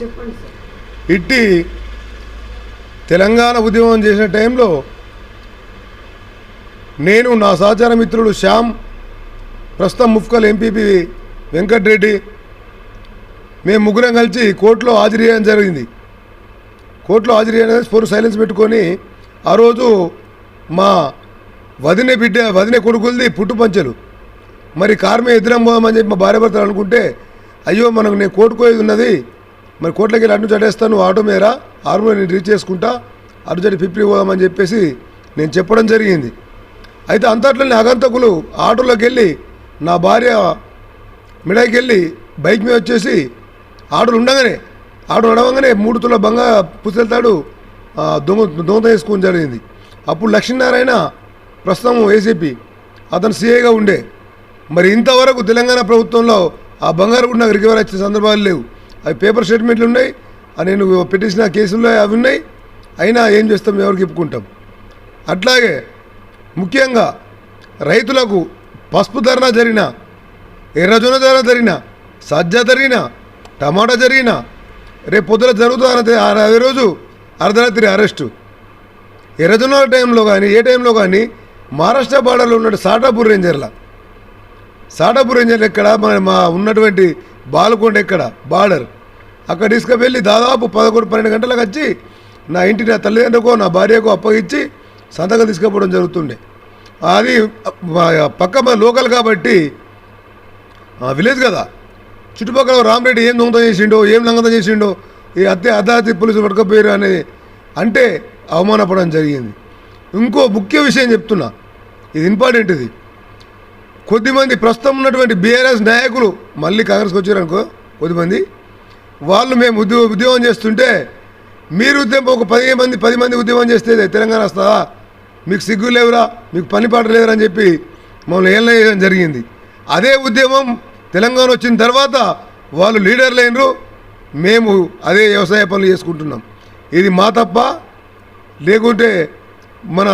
చెప్పండి సార్. ఇట్టి తెలంగాణ ఉద్యమం చేసిన టైంలో నేను, నా సహచార మిత్రుడు శ్యామ్, ప్రస్తుతం ముఫ్కల్ ఎంపీపీ వెంకటరెడ్డి, మేము ముగ్గురం కలిసి కోర్టులో హాజరు చేయడం జరిగింది. కోర్టులో హాజరు చేయడం ఫోన్ సైలెన్స్ పెట్టుకొని ఆ రోజు మా వదిన కొడుకులది పుట్టుపంచలు, మరి కారు మీద ఎదురం పోదామని చెప్పి మా భార్య భర్తలు అనుకుంటే, అయ్యో మనకు నేను కోర్టుకు పోయేది ఉన్నది, మరి కోర్టులోకి వెళ్ళి అటు చడేస్తాను, ఆటో మేరా ఆరులో నేను రీచ్ చేసుకుంటా, అటు చడి ఫిఫ్టీ పోదామని చెప్పేసి నేను చెప్పడం జరిగింది. అయితే అంతట్లోనే అగంతకులు ఆటోలోకి వెళ్ళి నా భార్య మిడాయికి వెళ్ళి బైక్ మీద వచ్చేసి ఆటోలు ఉండగానే, ఆటో నడవగానే 3 తులాల బంగా పుస్తెళ్తాడు దొంగత వేసుకోవడం జరిగింది. అప్పుడు లక్ష్మీనారాయణ ప్రస్తుతం ఏసీపీ, అతను సీఐగా ఉండే. మరి ఇంతవరకు తెలంగాణ ప్రభుత్వంలో ఆ బంగారు కూడా నాకు రికవర్ వచ్చే సందర్భాలు లేవు. అవి పేపర్ స్టేట్మెంట్లు ఉన్నాయి, నేను పెట్టించిన కేసుల్లో అవి ఉన్నాయి. అయినా ఏం చేస్తాం, ఎవరికి చెప్పుకుంటాం. అట్లాగే ముఖ్యంగా రైతులకు పసుపు ధరణ జరిగిన, ఎర్రజొన్న ధర జరిగిన, సజ్జ జరిగిన, టమాటా జరిగిన, రేపు పొద్దున జరుగుతుంది అదే రోజు అర్ధరాత్రి అరెస్టు. ఎర్రజొన్న టైంలో కానీ ఏ టైంలో కానీ మహారాష్ట్ర బార్డర్లో ఉన్న సాటాపూర్ రేంజర్ల ఎక్కడ మా ఉన్నటువంటి బాలకొండ ఎక్కడ బార్డర్ అక్కడ తీసుకువెళ్ళి దాదాపు 11-12 గంటలకు వచ్చి నా ఇంటిని, నా తల్లిదండ్రులకు, నా భార్యకు అప్పగించి సంతకం తీసుకుపోవడం జరుగుతుండే. అది పక్క మన లోకల్ కాబట్టి విలేజ్ కదా, చుట్టుపక్కల రామరెడ్డి ఏం దొంగతనం చేసిండో, ఏం లంఘనం చేసిండో, ఈ అర్ధరాత్రి పోలీసులు పట్టుకపోయారు అనేది అంటే అవమానపడడం జరిగింది. ఇంకో ముఖ్య విషయం చెప్తున్నా, ఇది ఇంపార్టెంట్. ఇది కొద్దిమంది ప్రస్తుతం ఉన్నటువంటి బీఆర్ఎస్ నాయకులు మళ్ళీ కాంగ్రెస్కి వచ్చారనుకో, కొద్దిమంది వాళ్ళు మేము ఉద్యమం చేస్తుంటే, మీరు ఉద్యమం ఒక 10 మంది ఉద్యమం చేస్తే తెలంగాణ వస్తుందా, మీకు సిగ్గు లేవురా, మీకు పని పాట లేదురా అని చెప్పి మమ్మల్ని ఏం చేయడం జరిగింది. అదే ఉద్యమం తెలంగాణ వచ్చిన తర్వాత వాళ్ళు లీడర్లు అయినరు, మేము అదే వ్యవసాయ పనులు చేసుకుంటున్నాం. ఇది మా తప్ప, లేకుంటే మన